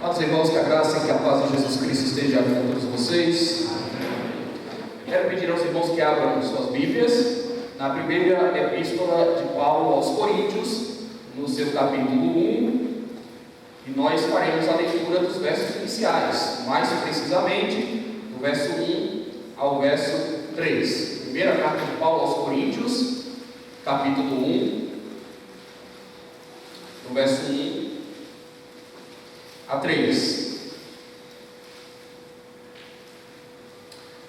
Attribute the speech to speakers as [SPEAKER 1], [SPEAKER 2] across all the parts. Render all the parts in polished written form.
[SPEAKER 1] Amados irmãos, que a graça e que a paz de Jesus Cristo esteja com todos vocês. Quero pedir aos irmãos que abram suas Bíblias na primeira epístola de Paulo aos Coríntios, no seu capítulo 1, e nós faremos a leitura dos versos iniciais, mais precisamente do verso 1 ao verso 3. Primeira carta de Paulo aos Coríntios, capítulo 1, do verso 1 a 3.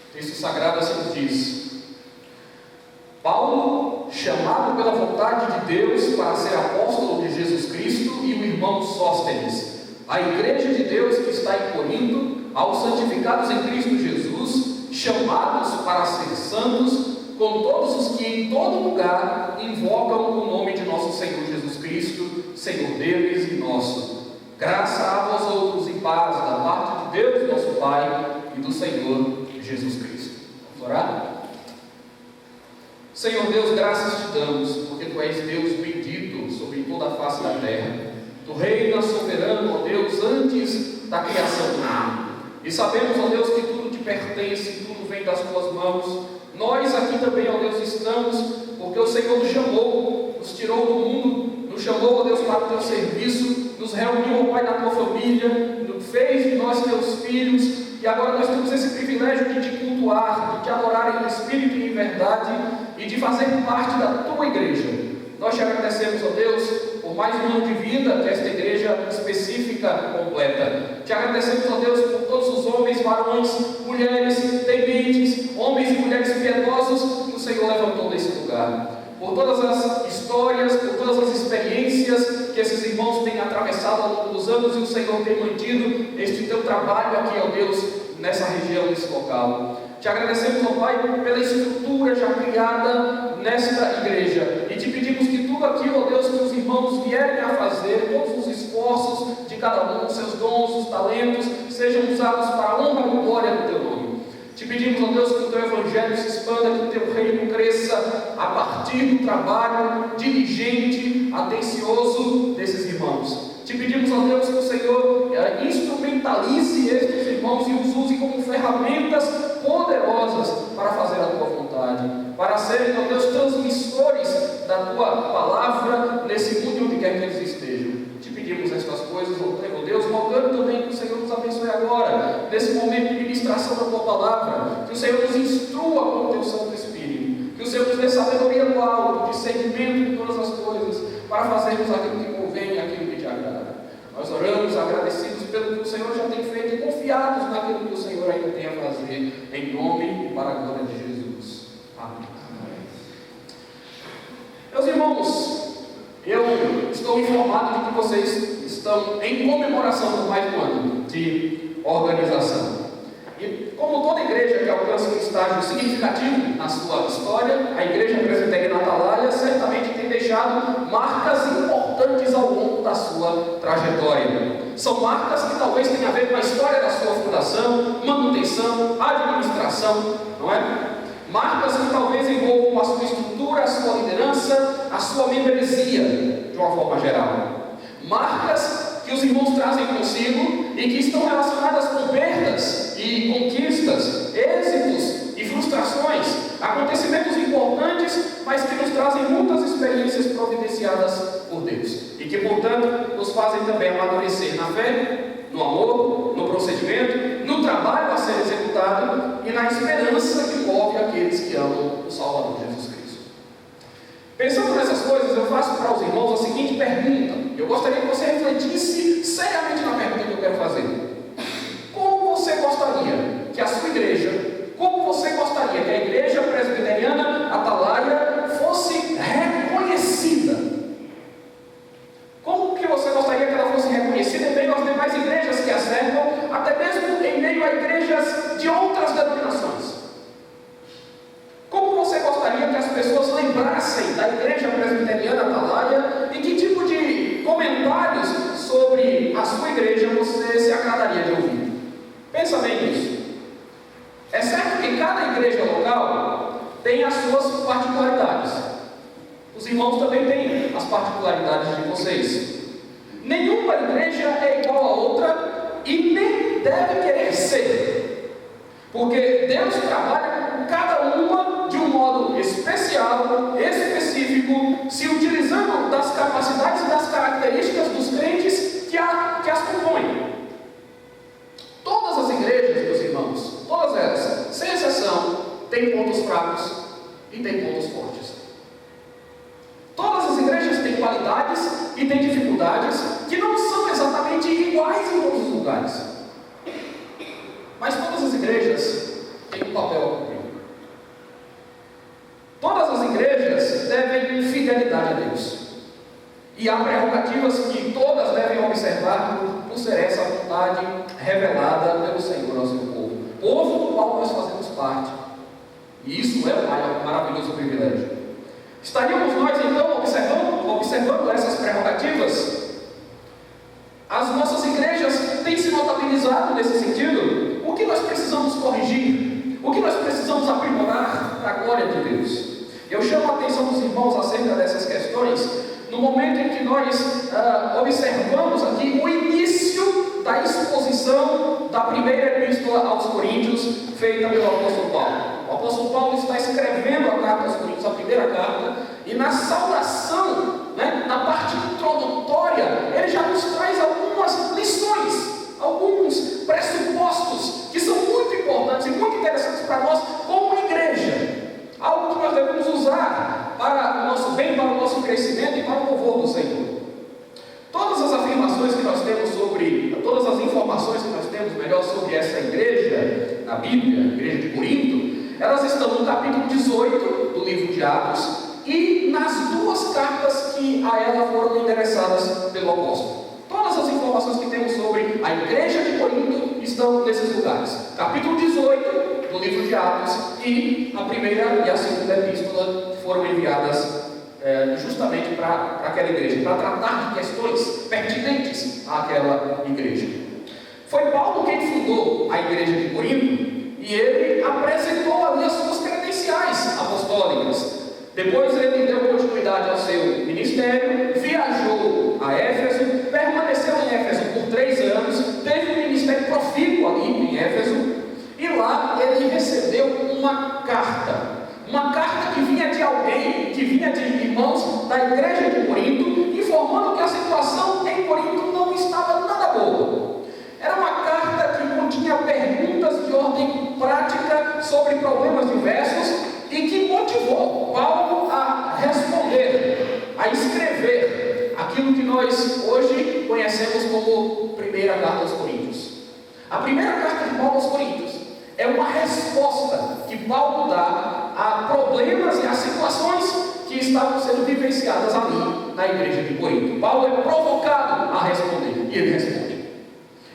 [SPEAKER 1] O texto sagrado assim diz: Paulo, chamado pela vontade de Deus para ser apóstolo de Jesus Cristo, e o irmão Sóstenes, a igreja de Deus que está em Corinto, aos santificados em Cristo Jesus, chamados para ser santos, com todos os que em todo lugar invocam o nome de nosso Senhor Jesus Cristo, Senhor deles e nosso. Graça a vós outros e paz da parte de Deus, nosso Pai, e do Senhor Jesus Cristo. Vamos orar? Senhor Deus, graças te damos, porque Tu és Deus bendito sobre toda a face da terra. Tu reinas soberano, ó Deus, antes da criação do mundo. E sabemos, ó Deus, que tudo te pertence, tudo vem das Tuas mãos. Nós aqui também, ó Deus, estamos, porque o Senhor nos chamou, nos tirou do mundo, nos chamou, ó Deus, para o Teu serviço, nos reuniu, ó Pai, na Tua família, fez de nós Teus filhos, e agora nós temos esse privilégio de Te cultuar, de Te adorar em espírito e em verdade, e de fazer parte da Tua igreja. Nós Te agradecemos, ó Deus, por mais um ano de vida, que esta igreja específica completa. Te agradecemos, ó Deus, por todos os homens, varões, mulheres, tementes, homens e mulheres piedosos que o Senhor levantou nesse lugar. Por todas as histórias, por todas as experiências que esses irmãos têm atravessado ao longo dos anos, e o Senhor tem mantido este Teu trabalho aqui, ó Deus, nessa região, nesse local. Te agradecemos, ó Pai, pela estrutura já criada nesta igreja, e te pedimos que tudo aquilo, ó Deus, que os irmãos vierem a fazer, todos os esforços de cada um, os seus dons, os talentos, sejam usados para a honra e glória do Teu nome. Te pedimos, ó Deus, que o Teu Evangelho se expanda, que o Teu reino cresça a partir do trabalho diligente, atencioso desses irmãos. Te pedimos, ó Deus, que o Senhor instrumentalize estes irmãos e os use como ferramentas poderosas para fazer a Tua vontade, para serem, ó Deus, transmissores da Tua palavra nesse mundo onde quer que eles estejam. Te pedimos estas coisas, ó Deus, rogando também que o Senhor nos abençoe agora, nesse momento de ministração da Tua palavra, que o Senhor nos instrua com o Teu Santo Espírito, que o Senhor nos dê sabedoria do alto, discernimento de todas as coisas, para fazermos aquilo que convém e aquilo que Te agrada. Nós oramos agradecidos pelo que o Senhor já tem feito e confiados naquilo que o Senhor ainda tem a fazer, em nome e para a glória de Jesus. Amém. Meus irmãos, eu estou informado de que vocês estão em comemoração por mais um ano de organização. E como toda igreja que alcança um estágio significativo na sua história, a Igreja Presbiteriana Atalaia certamente tem deixado marcas importantes ao longo da sua trajetória. São marcas que talvez tenham a ver com a história da sua fundação, manutenção, administração, não é? Marcas que talvez envolvam a sua estrutura, a sua liderança, a sua membresia, de uma forma geral. Marcas que os irmãos trazem consigo e que estão relacionadas com perdas e conquistas, êxitos e frustrações, acontecimentos importantes, mas que nos trazem muitas experiências providenciadas por Deus e que, portanto, nos fazem também amadurecer na fé, no amor, no procedimento, no trabalho a ser executado e na esperança que move aqueles que amam o Salvador Jesus Cristo. Pensando nessas coisas, eu faço para os irmãos a seguinte pergunta. Eu gostaria que você refletisse seriamente na pergunta que eu quero fazer. Como você gostaria que a sua igreja, como você gostaria que a Igreja Presbiteriana Atalaia fosse reconhecida? Como que você gostaria que ela fosse reconhecida em meio às demais igrejas que a cercam, até mesmo em meio a igrejas de outras denominações? Como você gostaria que as pessoas lembrassem da Igreja Presbiteriana Atalaia e que tipo de comentários sobre a sua igreja você se agradaria de ouvir? Pensa bem nisso. É certo que cada igreja local tem as suas particularidades. Os irmãos também têm as particularidades de vocês. Nenhuma igreja é igual a outra e nem deve querer ser, porque Deus trabalha com cada uma de um modo especial, específico, se utilizando das capacidades e das características dos crentes que as compõem. Todas as igrejas, meus irmãos, todas elas, sem exceção, têm pontos fracos e têm pontos fortes. Todas as igrejas têm qualidades e têm dificuldades que não são exatamente iguais em todos os lugares. Mas todas as igrejas têm um papel a cumprir. Todas as igrejas devem fidelidade a Deus. E há prerrogativas que todas devem observar por ser essa vontade revelada pelo Senhor ao seu povo. Povo do qual nós fazemos parte. E isso é um maravilhoso privilégio. Estaríamos nós então observando essas prerrogativas? As nossas igrejas têm se notabilizado nesse sentido? O que nós precisamos corrigir? O que nós precisamos aprimorar para a glória de Deus? Eu chamo a atenção dos irmãos acerca dessas questões no momento em que nós observamos aqui o início da exposição da primeira epístola aos Coríntios, feita pelo apóstolo Paulo. O apóstolo Paulo está escrevendo a carta aos Coríntios, a primeira carta, e na saudação, na parte introdutória, ele já nos traz algumas lições, alguns pressupostos que são muito importantes e muito interessantes para nós como igreja. Algo que nós devemos usar para o nosso bem, para o nosso crescimento e para o louvor do Senhor. Todas as afirmações que nós temos todas as informações que nós temos melhor sobre essa igreja, na Bíblia, a igreja de Corinto, elas estão no capítulo 18 do livro de Atos e nas duas cartas que a ela foram endereçadas pelo apóstolo. Todas as informações que temos sobre a igreja de Corinto estão nesses lugares. Capítulo 18 do livro de Atos e a primeira e a segunda epístola foram enviadas justamente para aquela igreja, para tratar de questões pertinentes àquela igreja. Foi Paulo quem fundou a igreja de Corinto e ele apresentou ali as suas credenciais apostólicas. Depois ele deu continuidade ao seu ministério, viajou a Éfeso, permaneceu em Éfeso por 3 anos, teve um ministério profícuo ali em Éfeso, e lá ele recebeu uma carta que vinha de alguém, que vinha de irmãos da igreja de Corinto, informando que a situação em Corinto não estava nada boa. Era uma carta que continha perguntas de ordem prática sobre problemas diversos e que motivou Paulo a responder, a escrever aquilo que nós hoje conhecemos como primeira carta aos Coríntios. A primeira carta de Paulo aos Coríntios é uma resposta que Paulo dá a problemas e a situações que estavam sendo vivenciadas ali na igreja de Corinto. Paulo é provocado a responder, e ele responde.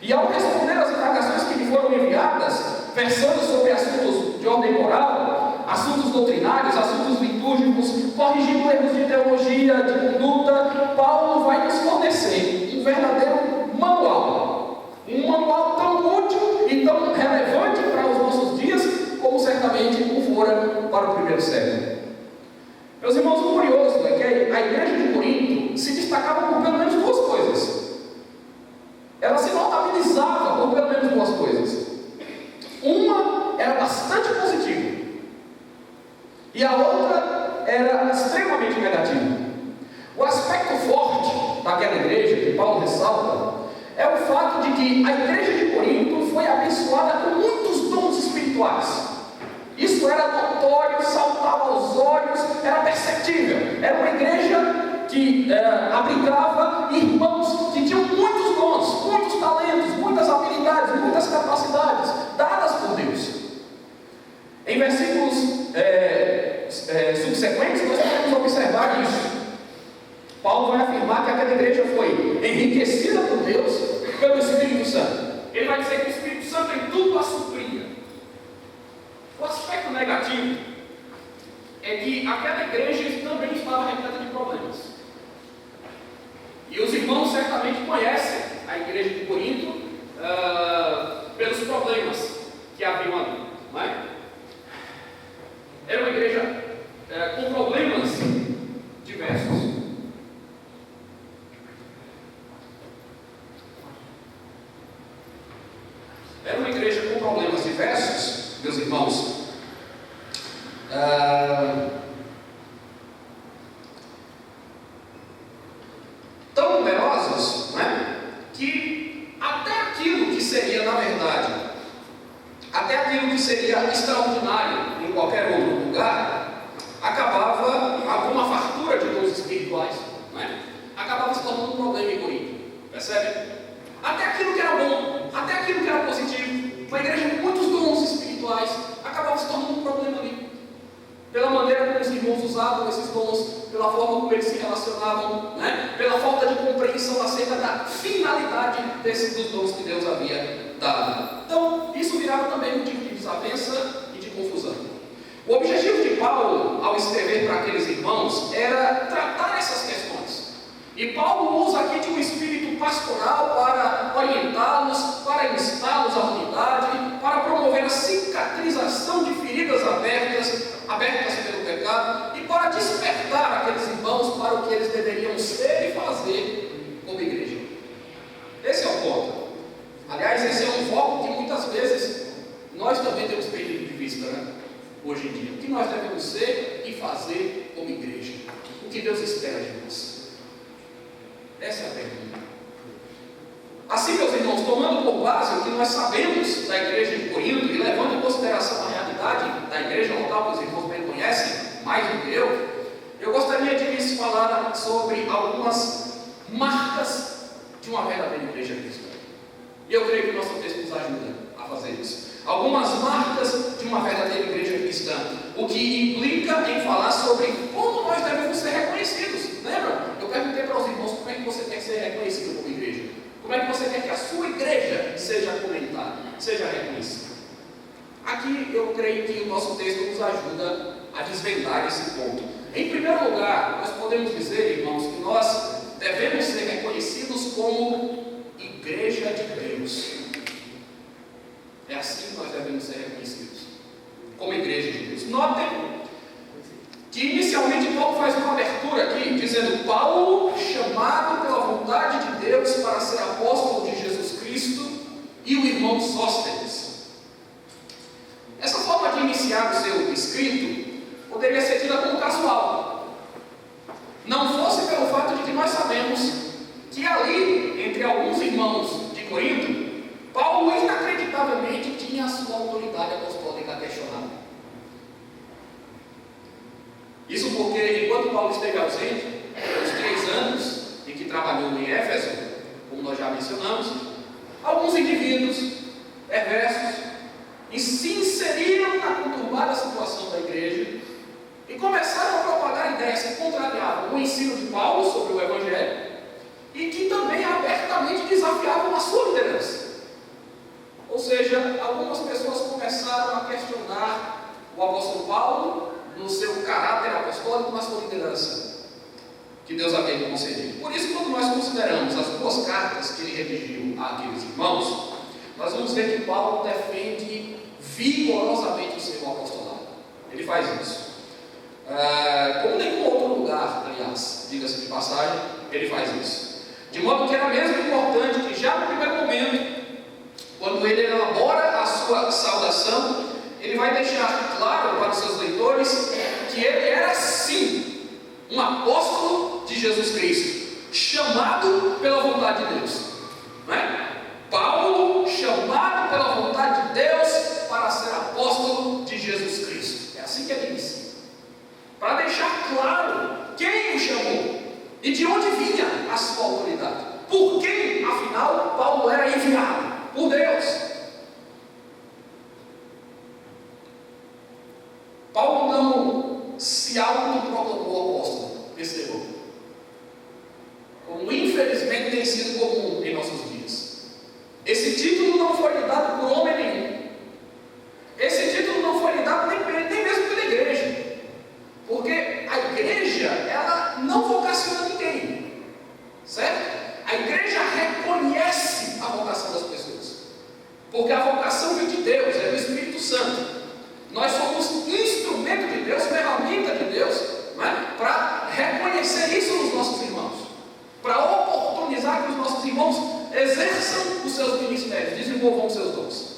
[SPEAKER 1] E ao responder às indagações que lhe foram enviadas, versando sobre assuntos de ordem moral, assuntos doutrinários, assuntos litúrgicos, corrigindo erros de teologia, de conduta, Paulo vai nos fornecer um verdadeiro manual. Um manual tão útil e tão relevante para os nossos dias, como certamente o fora para o primeiro século. Meus irmãos, o curioso é que a igreja de Corinto se destacava por pelo menos 2 coisas. Ela se notabilizava por pelo menos 2 coisas. Uma era bastante positiva e a outra era extremamente negativa. O aspecto forte daquela igreja, que Paulo ressalta, é o fato de que a igreja de Corinto foi abençoada com muitos dons espirituais. Isso era notório, saltava aos olhos, era perceptível. Era uma igreja que abrigava irmãos que tinham muitos dons, muitos talentos, muitas habilidades, muitas capacidades dadas por Deus. Em versículos subsequentes nós podemos observar isso. Paulo vai afirmar que aquela igreja foi enriquecida por Deus pelo Espírito Santo. Ele vai dizer que o Espírito Santo em tudo a supria. O aspecto negativo é que aquela igreja também estava repleta de problemas. E os irmãos certamente conhecem a igreja de Corinto pelos problemas que haviam ali, não é? Era uma igreja com problemas diversos. que até aquilo que seria, na verdade, até aquilo que seria extraordinário em qualquer outro lugar, acabava, alguma fartura de dons espirituais, não é? Acabava se tornando um problema em Corinto. Percebe? Até aquilo que era bom, até aquilo que era positivo, uma igreja com muitos dons espirituais, acabava se tornando um problema ali. Pela maneira como os irmãos usavam esses dons, pela forma como eles se relacionavam, né? Pela falta de compreensão acerca da finalidade dos dons que Deus havia dado. Então, isso virava também motivo de desavença e de confusão. O objetivo de Paulo, ao escrever para aqueles irmãos, era tratar essas questões. E Paulo usa aqui de um espírito pastoral para orientá-los, para instá-los à unidade, para promover a cicatrização de feridas abertas pelo pecado, e para despertar aqueles irmãos para o que eles deveriam ser e fazer como igreja. Esse é o ponto. Aliás, esse é um foco que muitas vezes nós também temos perdido de vista, né? Hoje em dia. O que nós devemos ser e fazer como igreja? O que Deus espera de nós? Essa é a pergunta. Assim, meus irmãos, tomando por base o que nós sabemos da igreja de Corinto e levando em consideração a realidade da igreja local, que os irmãos bem conhecem, mais do que eu gostaria de lhes falar sobre algumas marcas de uma verdadeira igreja cristã. E eu creio que o nosso texto nos ajuda a fazer isso. Algumas marcas de uma verdadeira igreja cristã, o que implica em falar sobre como nós devemos ser reconhecidos. Lembra? Eu perguntei para os irmãos como é que você quer ser reconhecido como igreja. Como é que você quer que a sua igreja seja comentada, seja reconhecida? Aqui eu creio que o nosso texto nos ajuda a desvendar esse ponto. Em primeiro lugar, nós podemos dizer, irmãos, que nós devemos ser reconhecidos como igreja de Deus. É assim que nós devemos ser reconhecidos, como igreja de Deus. Notem que inicialmente Paulo faz uma abertura aqui, dizendo: Paulo, chamado pela vontade de Deus para ser apóstolo de Jesus Cristo, e o irmão Sóstenes. Essa forma de iniciar o seu escrito poderia ser tida como casual, não fosse pelo fato de que nós sabemos que ali, entre alguns irmãos de Corinto, Paulo inacreditavelmente tinha a sua autoridade apostólica questionada. Isso porque, enquanto Paulo esteve ausente, os 3 anos em que trabalhou em Éfeso, como nós já mencionamos, alguns indivíduos perversos se inseriram na conturbada situação da igreja e começaram a propagar ideias que contrariavam o ensino de Paulo sobre o Evangelho e que também abertamente desafiavam a sua liderança. Ou seja, algumas pessoas começaram a questionar o apóstolo Paulo no seu caráter apostólico, na sua liderança que Deus havia concedido. Por isso, quando nós consideramos as 2 cartas que ele redigiu àqueles irmãos, nós vamos ver que Paulo defende vigorosamente o seu apostolado. Ele faz isso. Como nenhum outro lugar, aliás, diga-se de passagem, ele faz isso. De modo que era mesmo importante que já no primeiro momento, quando ele elabora a sua saudação, ele vai deixar claro para os seus leitores que ele era sim um apóstolo de Jesus Cristo, chamado pela vontade de Deus. Não é? Paulo, chamado pela vontade de Deus para ser apóstolo de Jesus Cristo. É assim que ele inicia. Para deixar claro quem o chamou e de onde vinha a sua autoridade. Por quem, afinal, Paulo era enviado por Deus. Paulo não se autoproclamou apóstolo, percebam? Como infelizmente tem sido comum em nossos dias. Esse título não foi lhe dado por homem nenhum. Esse título não foi lhe dado nem mesmo pela igreja. Porque a igreja, ela não vocaciona ninguém. Certo? A igreja reconhece a vocação das pessoas. Porque a vocação vem de Deus, é do Espírito Santo. Nós somos instrumento de Deus, ferramenta de Deus, né, para reconhecer isso nos nossos irmãos, para oportunizar que os nossos irmãos exerçam os seus ministérios, desenvolvam os seus dons.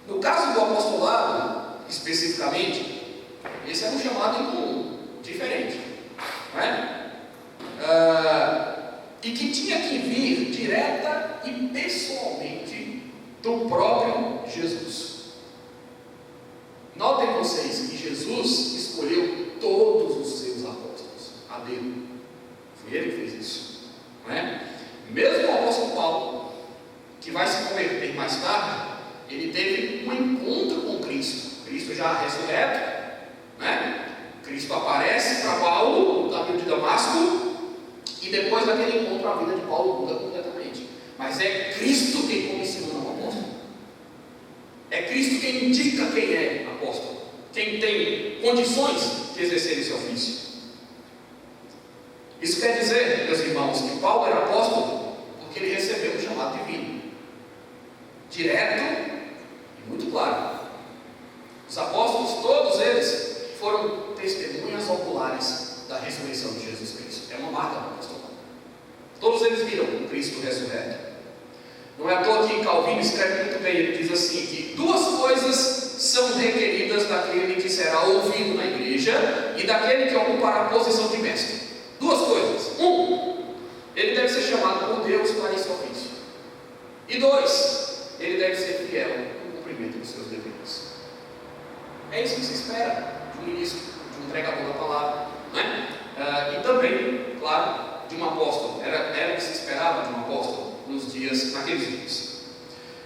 [SPEAKER 1] No caso do apostolado, especificamente, esse é um chamado em comum, diferente, não é? e que tinha que vir direta e pessoalmente do próprio Jesus. Notem vocês que Jesus escolheu todos os seus apóstolos a dedo. Foi ele que fez isso, não é? Mesmo o apóstolo Paulo, que vai se converter mais tarde, ele teve um encontro com Cristo. Cristo já ressurreto, né? Cristo aparece para Paulo no caminho de Damasco, e depois daquele encontro a vida de Paulo muda completamente. Mas é Cristo quem comissiona o apóstolo. É Cristo quem indica quem é apóstolo, quem tem condições de exercer esse ofício. Isso quer dizer, meus irmãos, que Paulo era apóstolo porque ele recebeu o chamado divino, direto e muito claro. Os apóstolos, todos eles, foram testemunhas oculares da ressurreição de Jesus Cristo. É uma marca do apostolado. Todos eles viram o Cristo ressurreto. Não é à toa que Calvino escreve muito bem. Ele diz assim, que duas coisas são requeridas daquele que será ouvido na igreja e daquele que ocupará a posição de mestre. Duas coisas. Ele deve ser chamado por Deus para esse ofício. E dois, ele deve ser fiel no cumprimento dos seus deveres. É isso que se espera de um ministro, de um pregador da palavra, né? E também, claro, de um apóstolo. Era o que se esperava de um apóstolo naqueles dias.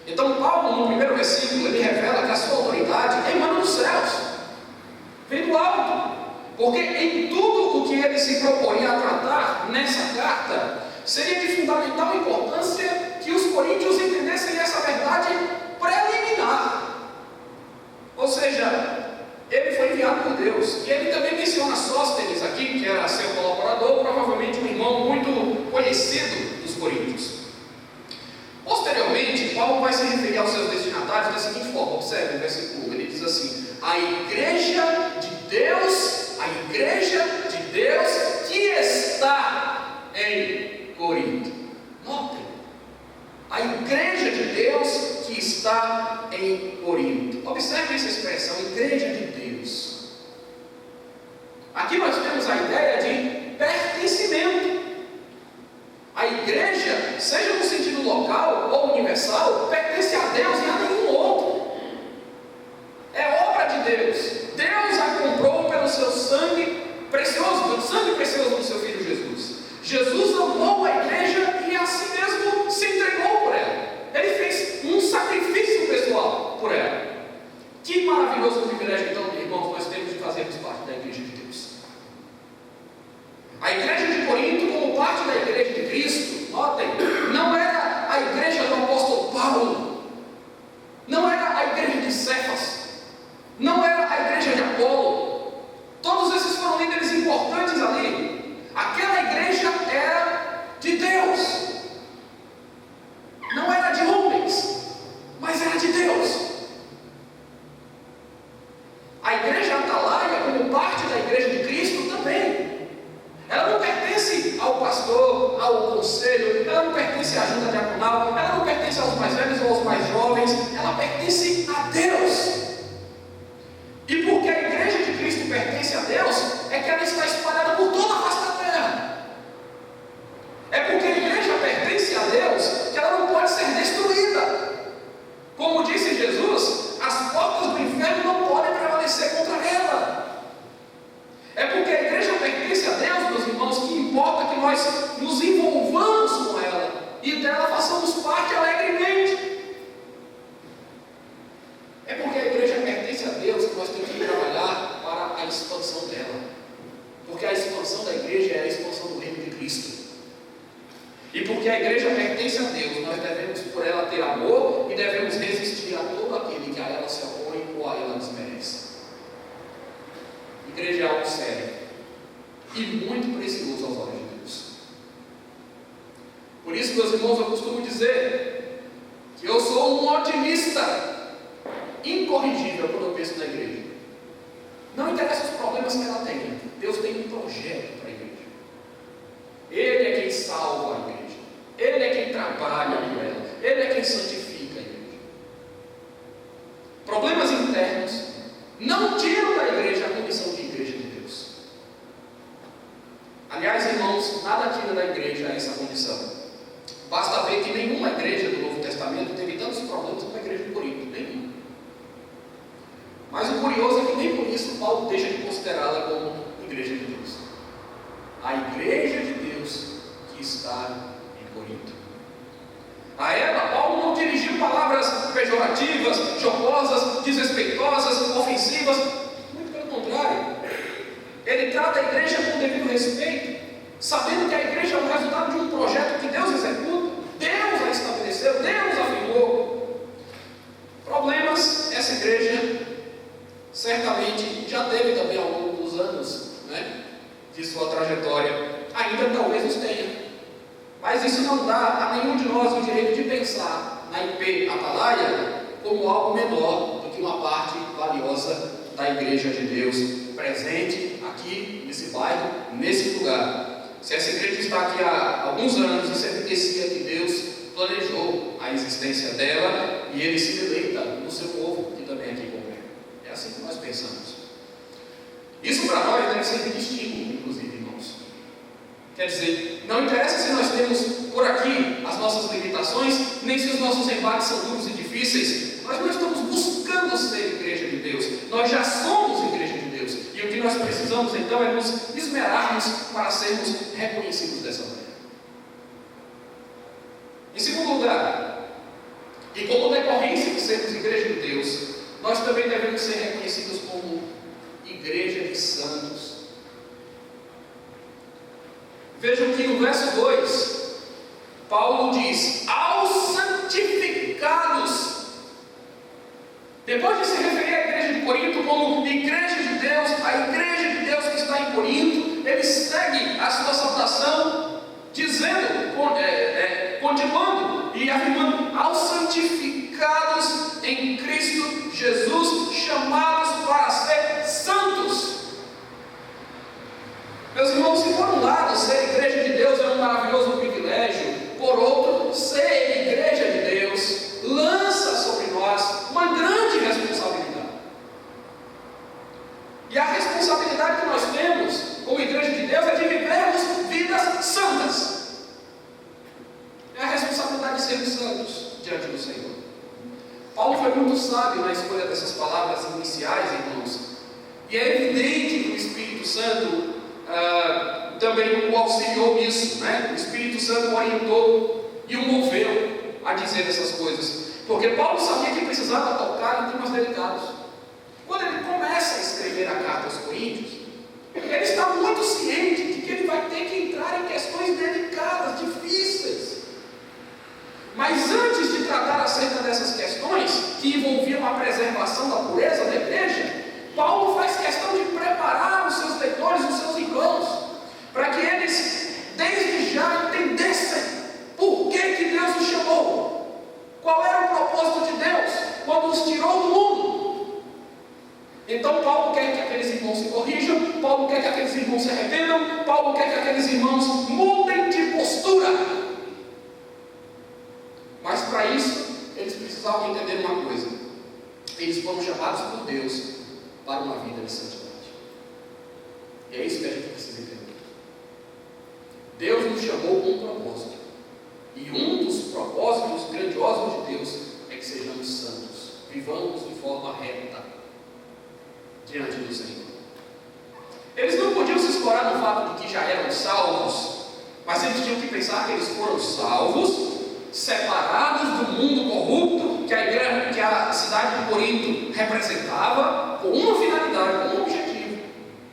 [SPEAKER 1] Então Paulo, no primeiro versículo, ele revela que a sua autoridade emana dos céus, vem do alto, porque em tudo o que ele se propunha a tratar nessa carta, seria de fundamental importância que os coríntios entendessem essa verdade preliminar. Ou seja, ele foi enviado por Deus. E ele também menciona Sóstenes aqui, que era seu colaborador, provavelmente um irmão muito conhecido dos coríntios. Posteriormente, Paulo vai se referir aos seus destinatários da seguinte forma: observe o versículo 1, ele diz assim: a igreja de Deus que está em Corinto. Notem, a igreja de Deus que está em Corinto. Observe essa expressão, igreja de Deus. Aqui nós temos a ideia de pertencimento. A igreja, seja no sentido local ou universal, pertence a Deus e a nenhum outro. É obra de Deus. Deus a comprou pelo seu sangue precioso, pelo sangue precioso do seu Filho Jesus. Jesus amou a igreja e assim mesmo se entregou por ela. Ele fez um sacrifício pessoal por ela. Que maravilhoso privilégio, então, irmãos, nós temos de fazermos parte da igreja de Deus. A igreja de Corinto, como parte da igreja de Cristo, notem, não era a igreja do apóstolo Paulo, não era a igreja de Cefas, não era a igreja de Apolo. Todos esses foram líderes importantes ali. Aquela igreja era de Deus, não era de homens, mas era de Deus. A igreja Atalaia, como parte da igreja de Cristo, também. Ela não pertence ao pastor, ao conselho, ela não pertence à junta diaconal, ela não pertence aos mais velhos ou aos mais jovens, ela pertence a Deus. E porque a igreja de Cristo pertence a Deus, é que ela está espalhada por toda a face da terra. É porque a igreja pertence a Deus que ela não pode ser destruída. Como disse Jesus, as portas do inferno não podem prevalecer contra ela. É porque a igreja pertence a Deus, meus irmãos, que importa que nós nos envolvamos com ela e dela façamos parte alegremente. É porque a igreja pertence a Deus que nós temos que trabalhar para a expansão dela. Porque a expansão da igreja é a expansão do reino de Cristo. E porque a igreja pertence a Deus, nós devemos por ela ter amor e devemos resistir a todo aquele que a ela se opõe ou a ela desmerece. Igreja é algo sério e muito precioso aos olhos de Deus. Por isso, meus irmãos, eu costumo dizer que eu sou um otimista incorrigível quando eu penso na igreja. Não interessa os problemas que ela tem, Deus tem um projeto para a igreja. Ele é quem salva a igreja, Ele é quem trabalha com ela, Ele é quem santifica a igreja. Problemas internos não tiram da igreja a condição de igreja de Deus. Aliás, irmãos, nada igreja de Deus. A igreja de Deus que está em Corinto. A ela, Paulo não dirigiu palavras pejorativas, jocosas, desrespeitosas, ofensivas. Muito pelo contrário. Ele trata a igreja com devido respeito, sabendo que a igreja é o resultado de um projeto que Deus executa. Deus a estabeleceu, Deus a firmou. Problemas, essa igreja certamente já teve também ao longo dos anos, de sua trajetória. Ainda talvez os tenha. Mas isso não dá a nenhum de nós o direito de pensar na IP Atalaia como algo menor do que uma parte valiosa da igreja de Deus presente aqui nesse bairro, nesse lugar. Se essa igreja está aqui há alguns anos, isso evidencia que Deus planejou a existência dela e Ele se deleita no seu povo que também aqui congrega. É assim que nós pensamos. Isso para nós deve ser de estímulo, inclusive, irmãos. Quer dizer, não interessa se nós temos por aqui as nossas limitações, nem se os nossos embates são duros e difíceis. Nós não estamos buscando ser igreja de Deus. Nós já somos igreja de Deus. E o que nós precisamos então é nos esmerarmos para sermos reconhecidos dessa maneira. Em segundo lugar, e como decorrência de sermos igreja de Deus, nós também devemos ser reconhecidos como igreja de santos. Vejam que no verso 2, Paulo diz: aos santificados. Depois de se referir à igreja de Corinto como igreja de Deus, a igreja de Deus que está em Corinto, ele segue a sua saudação dizendo, continuando e afirmando: aos santificados em Cristo Jesus, chamados para ser santos. Meus irmãos, se por um lado ser igreja de Deus é um maravilhoso privilégio, por outro, ser igreja de Deus lança sobre nós uma grande responsabilidade. E a responsabilidade que nós temos como igreja de Deus é de vivermos vidas santas. É a responsabilidade de sermos santos diante do Senhor. Paulo foi muito sábio na escolha dessas palavras iniciais, irmãos. E é evidente que o Espírito Santo também o auxiliou nisso, O Espírito Santo o orientou e o moveu a dizer essas coisas, porque Paulo sabia que precisava tocar em temas delicados. Quando ele começa a escrever a carta aos Coríntios, ele está muito ciente de que ele vai ter que entrar em questões delicadas, difíceis. Mas antes de tratar acerca dessas questões que envolviam a preservação da pureza da igreja, Paulo faz questão de preparar os seus leitores, os seus irmãos, para que eles, desde já, entendessem por que Deus os chamou, qual era o propósito de Deus quando os tirou do mundo. Então Paulo quer que aqueles irmãos se corrijam, Paulo quer que aqueles irmãos se arrependam, Paulo quer que aqueles irmãos mudem de postura. Mas para isso, eles precisavam entender uma coisa: eles foram chamados por Deus para uma vida de santidade. E é isso que a gente precisa entender. Deus nos chamou com um propósito. E um dos propósitos grandiosos de Deus é que sejamos santos. Vivamos de forma reta diante do Senhor. Eles não podiam se escorar no fato de que já eram salvos, mas eles tinham que pensar que eles foram salvos, separados do mundo corrupto que a igreja, que a cidade de Corinto representava, com uma finalidade, com um objetivo: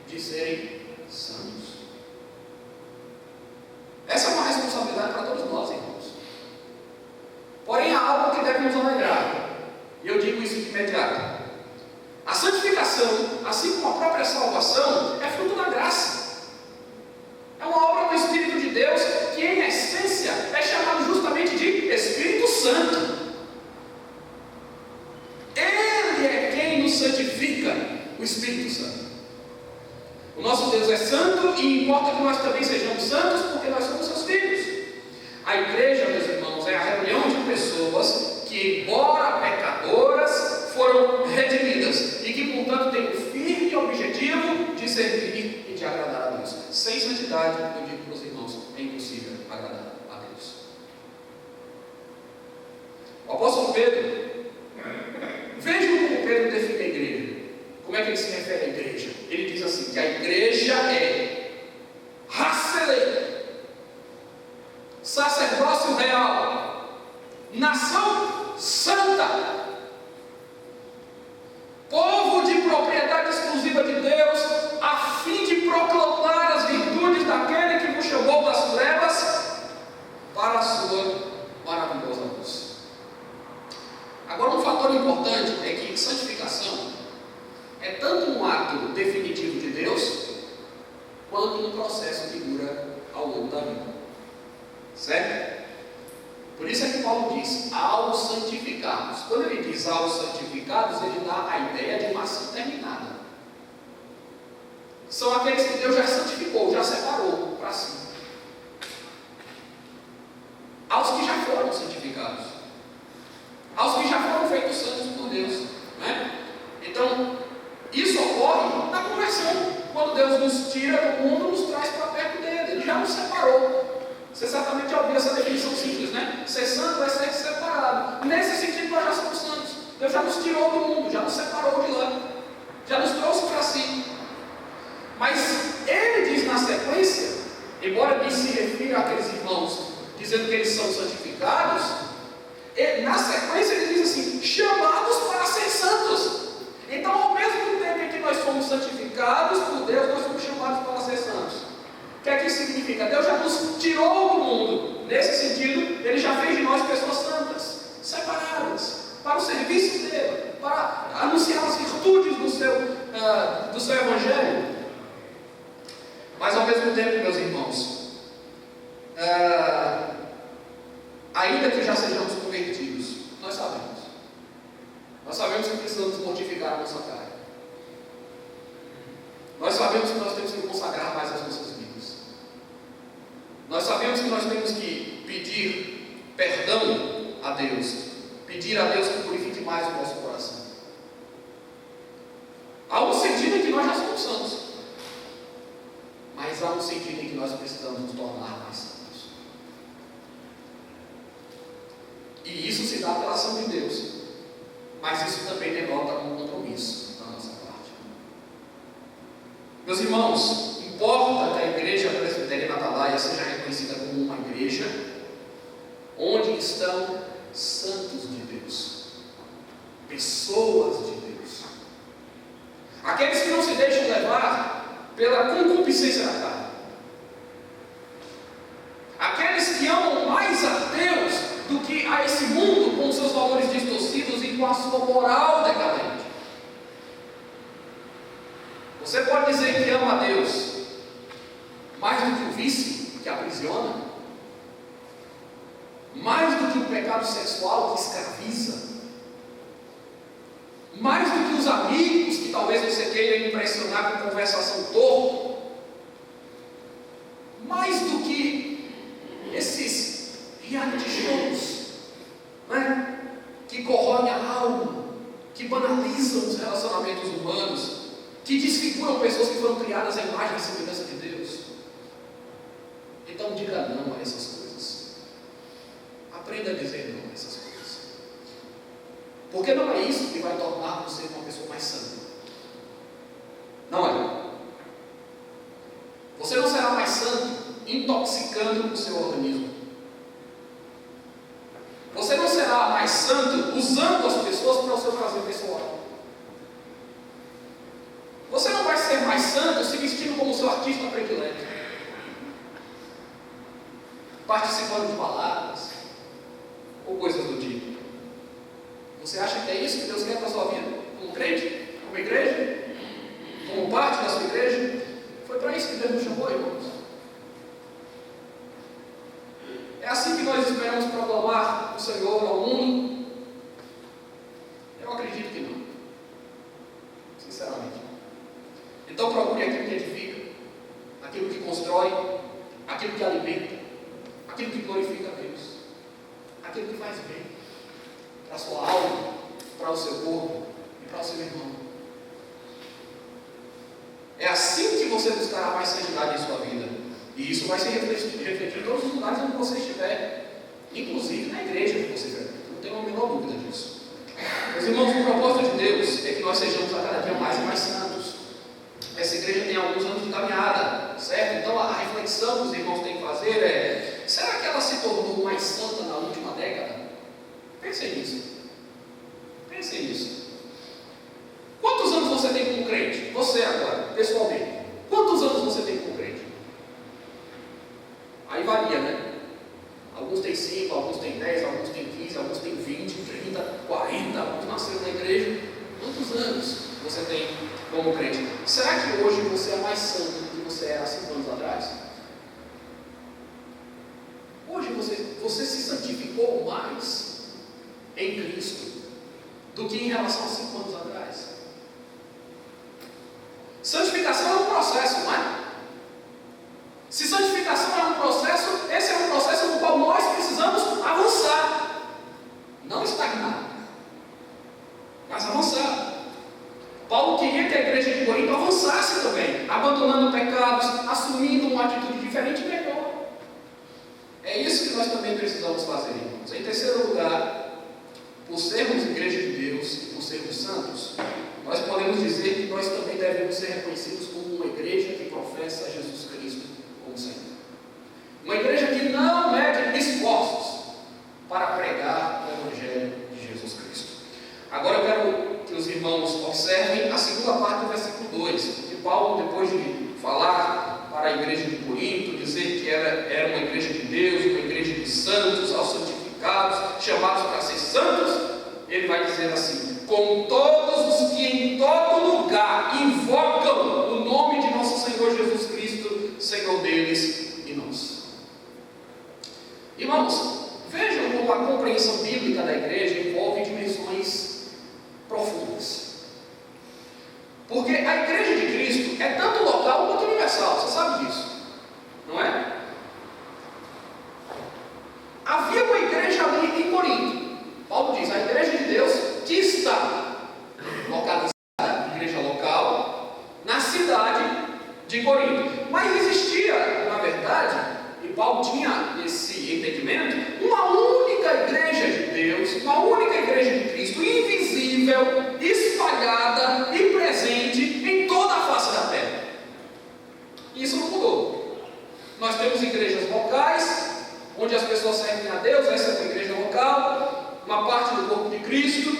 [SPEAKER 1] de serem santos. Essa é uma responsabilidade para todos nós, irmãos. Porém, há algo que deve nos alegrar, e eu digo isso de imediato. A santificação, assim como a própria salvação, é fruto da graça. É uma obra do Espírito de Deus, que em essência é chamado justamente de Espírito Santo. Ele é quem nos santifica, o Espírito Santo. O nosso Deus é santo e importa que nós também sejamos santos, porque nós somos seus filhos. A igreja, meus irmãos, é a reunião de pessoas que, embora pecadoras, foram redimidas e que, portanto, têm o firme objetivo de servir e de agradar a Deus. Sem santidade, eu digo para os irmãos, é impossível agradar a Deus. O apóstolo Pedro, vejam como Pedro define a igreja. Como é que ele se refere à igreja? Ele diz assim, que a igreja é quanto no processo que dura ao longo da vida. Certo? Por isso é que Paulo diz, aos santificados. Quando ele diz aos santificados, ele dá a ideia de uma ação terminada. São aqueles que Deus já santificou, já separou para si. Aos que já foram santificados. Aos que já foram feitos santos por Deus. Né? Então, isso ocorre na conversão. Quando Deus nos tira do mundo, nos traz para perto dele. Ele já nos separou. Você certamente já ouviu essa definição simples, né? Ser santo é ser separado. Nesse sentido, nós já somos santos. Deus já nos tirou do mundo, já nos separou de lá. Já nos trouxe para si. Mas ele diz na sequência, embora ele se refira àqueles irmãos, dizendo que eles são santificados, na sequência ele diz assim, chamados para ser santos. Então, ao mesmo tempo em que nós somos santificados por Deus, nós somos chamados para ser santos. O que é que isso significa? Deus já nos tirou do mundo. Nesse sentido, Ele já fez de nós pessoas santas, separadas, para o serviço dele, para anunciar as virtudes do seu Evangelho. Mas ao mesmo tempo, meus irmãos, ainda que já sejamos convertidos, nós sabemos que precisamos mortificar a nossa carne. Nós sabemos que nós temos que consagrar mais as nossas vidas. Nós sabemos que nós temos que pedir perdão a Deus, pedir a Deus que purifique mais o nosso coração. Há um sentido em que nós já somos santos, mas há um sentido em que nós precisamos nos tornar mais santos. E isso se dá pela ação de Deus, mas isso também denota um compromisso da nossa parte. Meus irmãos, importa que a igreja presbiteriana Atalaia seja reconhecida como uma igreja onde estão santos de Deus, pessoas de Deus, aqueles que não se deixam levar pela concupiscência da carne, aqueles que amam mais a Deus do que a esse mundo com seus valores distorcidos e com a sua moral decadente. Você pode dizer que ama a Deus mais do que o vício que aprisiona, mais do que o pecado sexual que escraviza, mais do que os amigos que talvez você queira impressionar com conversação torta, mais do que esses reality shows, né, que corroem a alma, que banalizam os relacionamentos humanos, que desfiguram pessoas que foram criadas à imagem e semelhança de Deus. Então diga não a essas coisas. Aprenda a dizer não a essas coisas. Porque não é isso que vai tornar você uma pessoa mais santa. Não é. Você não será mais santo intoxicando o seu organismo. Você não será mais santo usando as pessoas para o seu prazer pessoal. Você não vai ser mais santo se vestindo como seu artista predileto, participando de baladas ou coisas do tipo. Você acha que é isso que Deus quer para a sua vida? Como crente? Como igreja? Como parte da sua igreja? Foi para isso que Deus nos chamou, irmãos. É assim que nós esperamos proclamar o Senhor ao mundo? Eu acredito que não. Sinceramente. Então procure aquilo que edifica, aquilo que constrói, aquilo que alimenta, aquilo que glorifica a Deus, aquilo que faz bem para a sua alma, para o seu corpo e para o seu irmão. É assim que você buscará mais santidade em sua vida. E isso vai se refletir em todos os lugares onde você estiver, inclusive na igreja que você estiver. Não tenho a menor dúvida disso. Meus irmãos, o propósito de Deus é que nós sejamos a cada dia mais e mais santos. Essa igreja tem alguns anos de caminhada, certo? Então a reflexão que os irmãos têm que fazer é: será que ela se tornou mais santa na última década? Pense nisso. Pense nisso. Quantos anos você tem como crente? Você agora, pessoalmente. Quantos anos você tem como crente? Aí varia, né? Alguns têm 5, alguns têm 10, alguns têm 15, alguns têm 20, 30, 40, alguns nasceram na igreja. Quantos anos você tem como crente? Será que hoje você é mais santo do que você era há 5 anos atrás? Hoje você se santificou mais em Cristo do que em relação a 5 anos atrás. Santificação é um processo, não é? Se santificação é um processo, esse é um processo no qual nós precisamos avançar, não estagnar, mas avançar. Paulo queria que a igreja de Corinto avançasse também, abandonando pecados, assumindo uma atitude diferente e melhor. É isso que nós também precisamos fazer, irmãos. Em terceiro lugar, por sermos igreja de Deus e por sermos santos, nós podemos dizer que nós também devemos ser reconhecidos como uma igreja que professa Jesus Cristo como Senhor. Uma igreja que não mede esforços para pregar o Evangelho de Jesus Cristo. Agora eu quero que os irmãos observem a segunda parte do versículo 2, que Paulo, depois de falar para a igreja de Corinto, dizer que era uma igreja de Deus, uma igreja de santos, aos santificados, chamados para ser santos, ele vai dizer assim: com todos os que em todo lugar invocam o nome de nosso Senhor Jesus Cristo, Senhor deles e nós. Irmãos, vejam como a compreensão bíblica da igreja envolve dimensões profundas. Porque a igreja de Cristo é tanto local quanto universal, você sabe disso, não é? Havia uma igreja ali em Corinto. Paulo diz, a igreja de Deus que está localizada, igreja local, na cidade de Corinto. Mas existia, na verdade, e Paulo tinha esse entendimento, uma única igreja de Deus, uma única igreja de Cristo, invisível, espalhada e presente em toda a face da terra. Isso não mudou. Nós temos igrejas locais, onde as pessoas servem a Deus, essa é uma igreja local, uma parte do corpo de Cristo,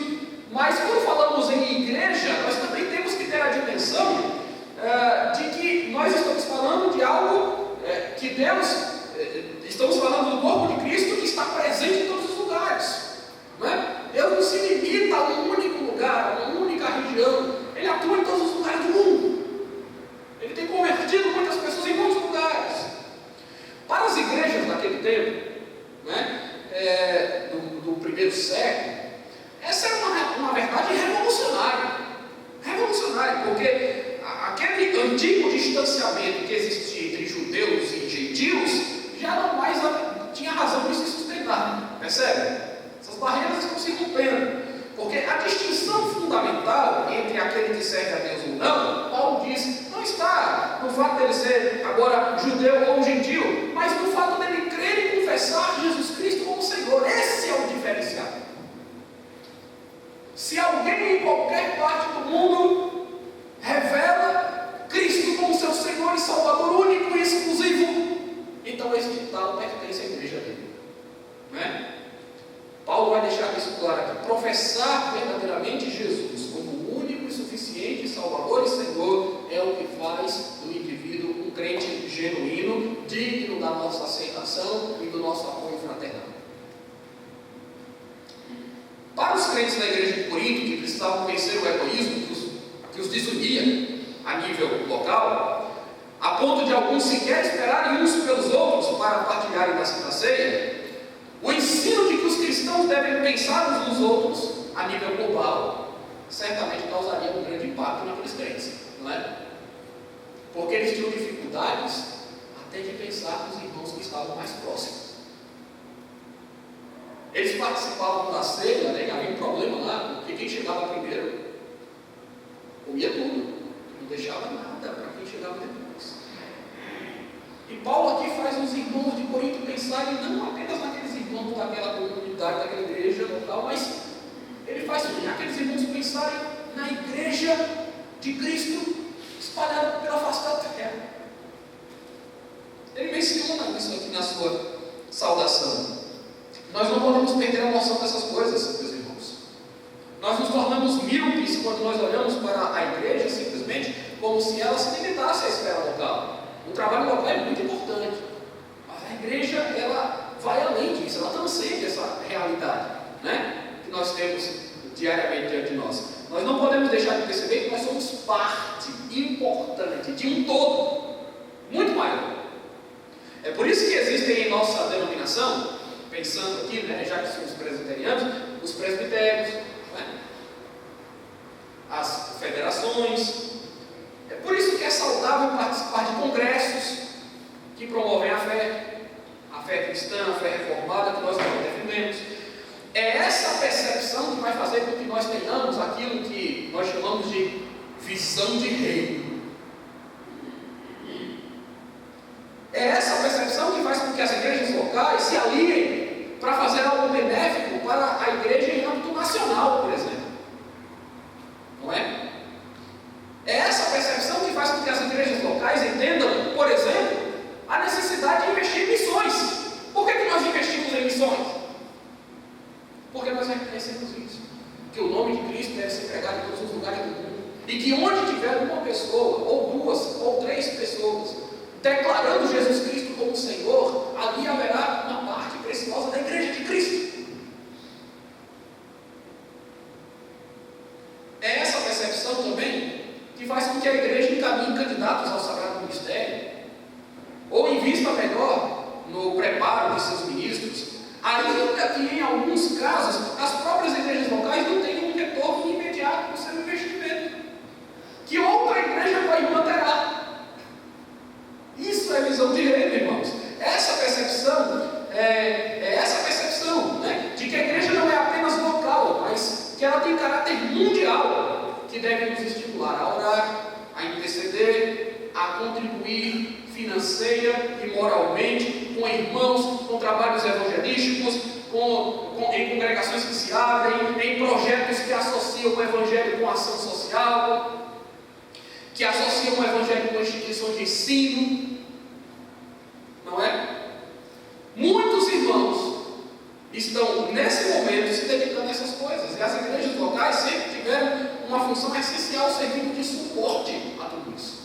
[SPEAKER 1] mas quando falamos em igreja, nós também temos que ter a dimensão de que nós estamos falando de algo que Deus, estamos falando do corpo de Cristo que está presente em todos os lugares, não é? Deus não se limita a um único lugar, a uma única região, Ele atua em todos os lugares do mundo, Ele tem convertido muitas pessoas em muitos lugares. Para as igrejas daquele tempo, do primeiro século, essa era uma verdade revolucionária, porque aquele antigo distanciamento que existia entre judeus e gentios já não mais tinha razão de se sustentar, percebe? Essas barreiras estão se rompendo, porque a distinção fundamental entre aquele que serve a Deus ou não, Paulo diz, não está no fato dele ser agora judeu ou gentil, mas no fato dele crer e confessar Jesus Cristo como Senhor. Esse é o diferencial. Se alguém em qualquer parte do mundo revela Cristo como seu Senhor e Salvador único e exclusivo, então esse tal pertence à igreja dele, não é? Paulo vai deixar isso claro aqui. Professar verdadeiramente Jesus como o único e suficiente Salvador e Senhor é o que faz do indivíduo um crente genuíno, digno da nossa aceitação e do nosso apoio fraternal. Para os crentes da igreja de Corinto, que precisavam vencer o egoísmo que os desunia a nível local, a ponto de alguns sequer esperarem uns pelos outros para partilharem da Santa Ceia, o ensino de que os cristãos devem pensar uns nos outros a nível global certamente causaria um grande impacto naqueles crentes, não é? Porque eles tinham dificuldades até de pensar nos irmãos que estavam mais próximos. Eles participavam da ceia, né? Havia um problema lá, porque quem chegava primeiro comia tudo, não deixava nada para quem chegava depois. E Paulo aqui faz os irmãos de Corinto pensarem não apenas naqueles irmãos daquela comunidade, daquela igreja local, mas ele faz aqueles irmãos pensarem na igreja de Cristo espalhada pela face da terra. Ele menciona isso aqui na sua saudação. Nós não podemos perder a noção dessas coisas, meus irmãos. Nós nos tornamos míopes quando nós olhamos para a igreja simplesmente como se ela se limitasse à esfera local. O trabalho local é muito importante, mas a igreja, ela vai além disso, ela transcende essa realidade, né, que nós temos diariamente diante de nós. Nós não podemos deixar de perceber que nós somos parte importante de um todo, muito isso que existem em nossa denominação, pensando aqui, né, já que somos presbiterianos, os presbitérios, né, as federações. É por isso que é saudável participar de congressos que promovem a fé cristã, a fé reformada que nós defendemos. É essa percepção que vai fazer com que nós tenhamos aquilo que nós chamamos de visão de reino. É essa percepção que faz com que as igrejas locais se aliem para fazer algo benéfico para a igreja em âmbito nacional, por exemplo. Não é? É essa percepção que faz com que as igrejas locais entendam, por exemplo, a necessidade de investir em missões. Por que nós investimos em missões? Porque nós reconhecemos isso, que o nome de Cristo deve ser pregado em todos os lugares do mundo, e que onde tiver uma pessoa, ou duas, ou três pessoas, declarando Jesus Cristo como Senhor, ali haverá uma parte preciosa da igreja de Cristo. É essa percepção também que faz com que a igreja encaminhe candidatos ao Sagrado Ministério, ou invista melhor no preparo de seus ministros, ainda que em alguns casos as próprias igrejas locais não tenham um retorno imediato do seu investimento, que outra igreja irmã terá. Isso é visão de reino, irmãos. Essa percepção né, de que a igreja não é apenas local, mas que ela tem caráter mundial, que deve nos estimular a orar, a interceder, a contribuir financeira e moralmente com irmãos, com trabalhos evangelísticos, em congregações que se abrem, em projetos que associam o evangelho com a ação social, que associam o evangelho com instituições de ensino, não é? Muitos irmãos estão nesse momento se dedicando a essas coisas, e as igrejas locais sempre tiveram uma função essencial servindo de suporte a tudo isso.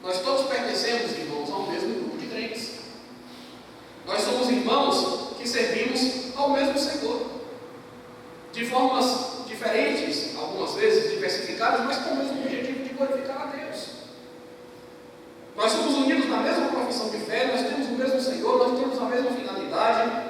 [SPEAKER 1] Nós todos pertencemos, irmãos, ao mesmo grupo de crentes. Nós somos irmãos que servimos ao mesmo Senhor, de formas diferentes, algumas vezes diversificadas, mas com o mesmo objetivo de glorificar a Deus. Nós somos unidos na mesma profissão de fé, nós temos o mesmo Senhor, nós temos a mesma finalidade,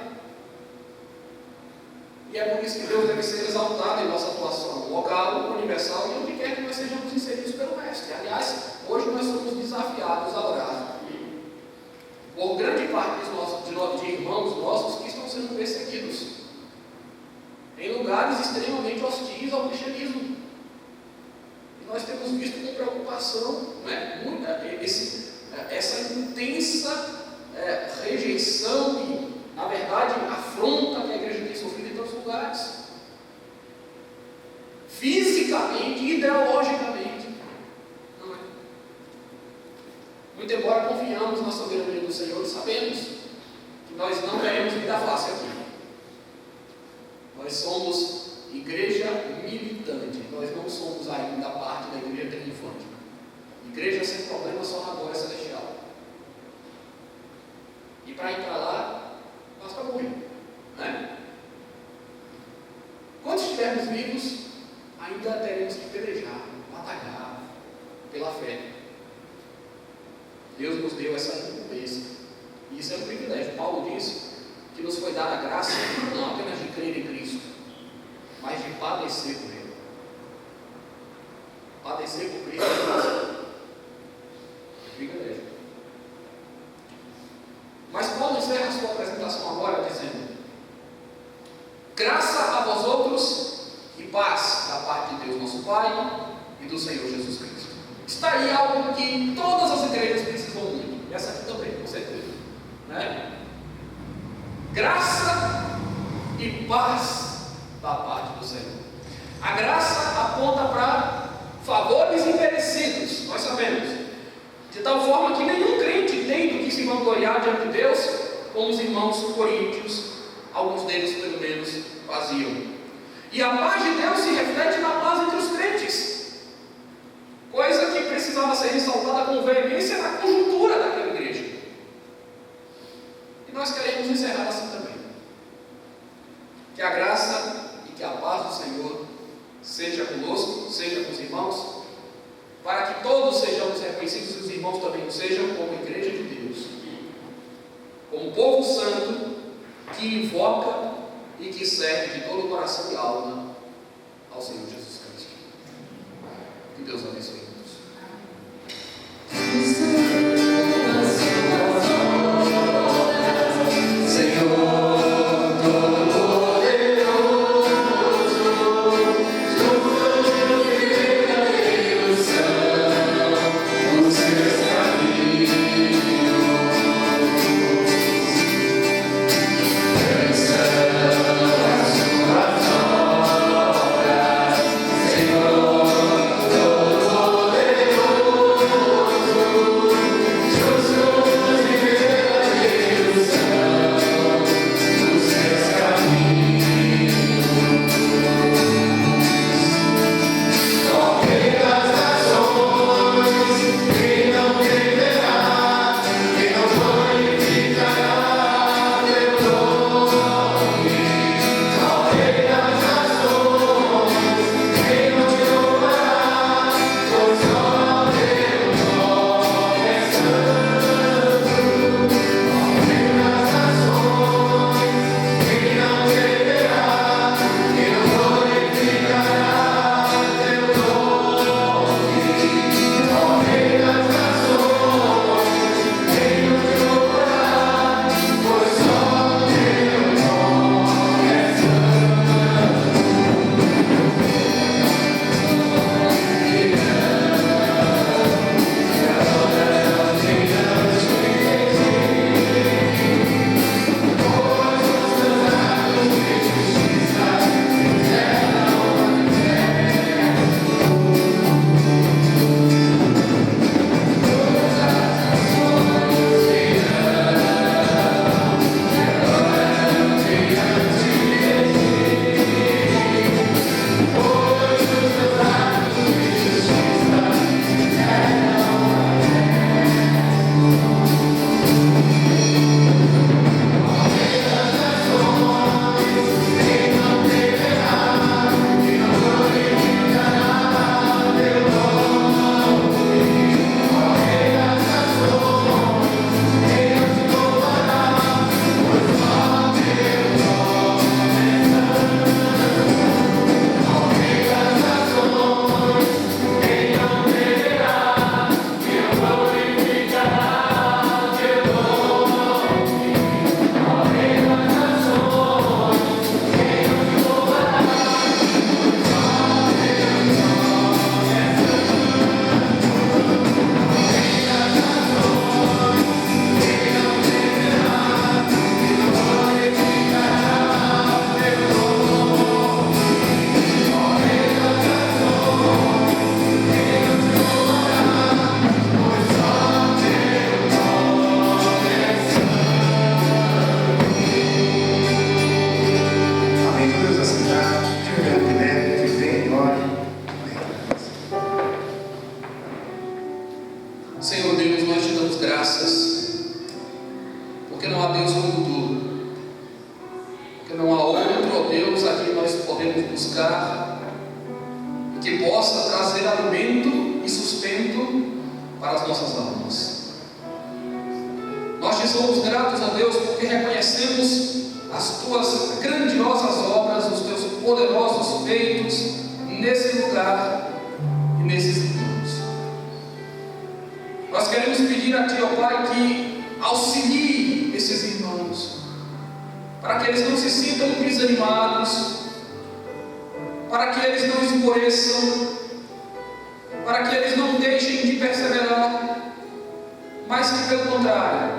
[SPEAKER 1] e é por isso que Deus deve ser exaltado em nossa atuação local, universal, e onde quer que nós sejamos inseridos pelo Mestre. Aliás, hoje nós somos desafiados a orar por grande parte de irmãos nossos que estão sendo perseguidos em lugares extremamente hostis ao cristianismo. E nós temos visto com preocupação, né, essa intensa rejeição e, na verdade, afronta que a igreja tem sofrido em tantos lugares, fisicamente e ideologicamente. Não é? Muito embora confiamos na soberania do Senhor e sabemos que nós não teremos vida fácil aqui. Nós somos igreja militante, nós não somos ainda parte da igreja triunfante. Igreja sem problema só na glória celestial. E para entrar lá, basta morrer, né? Quando estivermos vivos, ainda teremos que pelejar, batalhar pela fé. Deus nos deu essa incumbência, e isso é um privilégio. Paulo diz que nos foi dada a graça não apenas de crer em Cristo, mas de padecer por Ele. Padecer por Cristo é graça. Privilégio. Mas Paulo encerra a sua apresentação agora dizendo: graça a vós outros e paz da parte de Deus nosso Pai e do Senhor Jesus Cristo. Está aí algo que todas as igrejas precisam muito, e essa aqui também, com certeza, né? Graça e paz da parte do Senhor. A graça aponta para favores imerecidos, nós sabemos, de tal forma que nenhum crente tem do que se vangloriar diante de Deus, como os irmãos coríntios, alguns deles pelo menos, faziam. E a paz de Deus se reflete na paz entre os crentes, coisa que precisava ser ressaltada com veemência na conjuntura daquela igreja. E nós queremos encerrar assim também. Que a graça e que a paz do Senhor seja conosco, seja com os irmãos, para que todos sejamos reconhecidos e os irmãos também o sejam como igreja de Deus, como povo santo que invoca e que serve de todo o coração e alma ao Senhor Jesus Cristo. Que Deus abençoe todos. Senhor Deus, nós te damos graças, porque não há Deus como tu, porque não há outro, ó Deus, a quem nós podemos buscar, e que possa trazer alimento e sustento para as nossas almas. Nós te somos gratos, ó Deus, porque reconhecemos as tuas grandiosas obras, os teus poderosos feitos nesse lugar e nesses irmãos. Nós queremos pedir a Ti, ó Pai, que auxilie esses irmãos, para que eles não se sintam desanimados, para que eles não esmoreçam, para que eles não deixem de perseverar, mas que pelo contrário,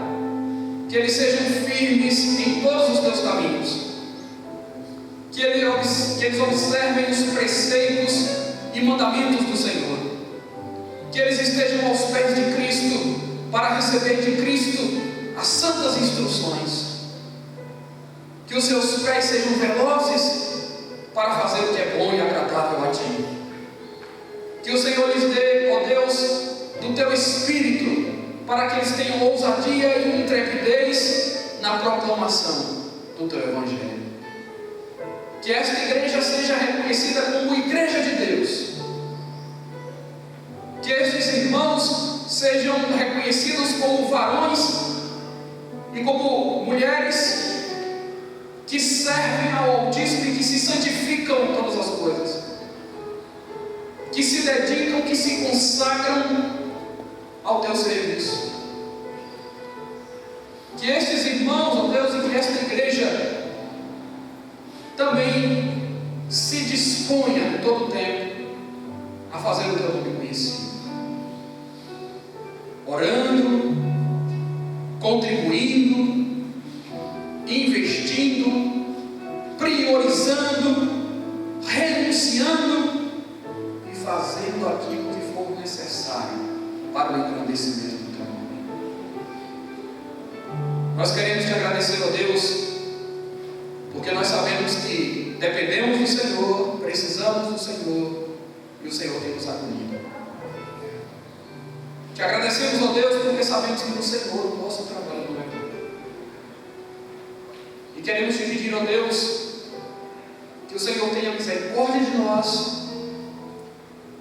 [SPEAKER 1] que eles sejam firmes em todos os Teus caminhos, que eles observem os preceitos e mandamentos do Senhor, que eles estejam aos pés de Cristo, para receber de Cristo as santas instruções, que os seus pés sejam velozes para fazer o que é bom e agradável a Ti, que o Senhor lhes dê, ó Deus, do Teu Espírito, para que eles tenham ousadia e intrepidez na proclamação do Teu Evangelho, que esta igreja seja reconhecida como igreja de Deus, que estes irmãos sejam reconhecidos como varões e como mulheres que servem ao Altíssimo e que se santificam em todas as coisas, que se dedicam, que se consagram ao teu serviço. Que estes irmãos, ó Deus, e que esta igreja também se disponha em todo o tempo a fazer o teu nome conhecido, orando, contribuindo, investindo, priorizando, renunciando e fazendo aquilo que for necessário para o engrandecimento do teu nome. Nós queremos te agradecer, ó Deus, porque nós sabemos que dependemos do Senhor, precisamos do Senhor e o Senhor tem nos acolhido. Te agradecemos, ó Deus, porque sabemos que no Senhor o nosso trabalho não é pouco. E queremos te pedir, ó Deus, que o Senhor tenha misericórdia de nós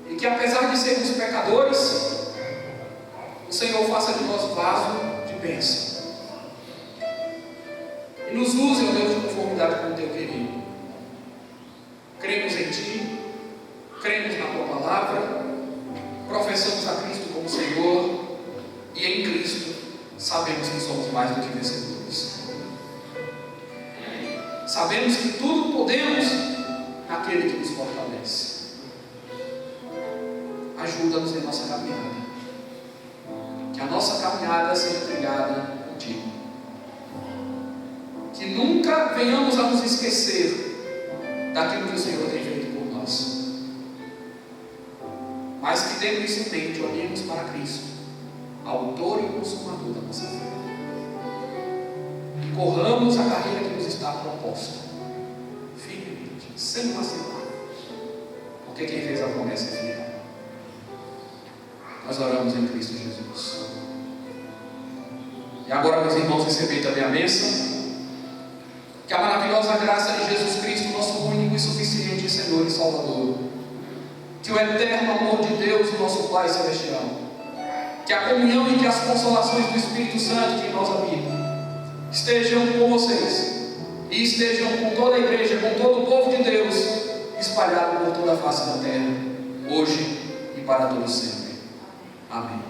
[SPEAKER 1] e que, apesar de sermos pecadores, o Senhor faça de nós vaso de bênção e nos use, ó Deus, de conformidade com o teu querido. Cremos em Ti, cremos na Tua palavra, professamos a Cristo como Senhor e em Cristo sabemos que somos mais do que vencedores. Sabemos que tudo podemos naquele que nos fortalece. Ajuda-nos em nossa caminhada, que a nossa caminhada seja trilhada contigo, que nunca venhamos a nos esquecer daquilo que o Senhor tem feito por nós, mas que tendo isso em mente, olhemos para Cristo, autor e consumador da nossa fé, e corramos a carreira que nos está proposta, firmemente, sem vacilar, porque quem fez a promessa é fiel. Nós oramos em Cristo Jesus. E agora, meus irmãos, recebei também a bênção. Que a maravilhosa graça de Jesus Cristo, nosso único e suficiente Senhor e Salvador, que o eterno amor de Deus, nosso Pai Celestial, que a comunhão e que as consolações do Espírito Santo que em nós habita, estejam com vocês, e estejam com toda a igreja, com todo o povo de Deus, espalhado por toda a face da terra, hoje e para todo sempre. Amém.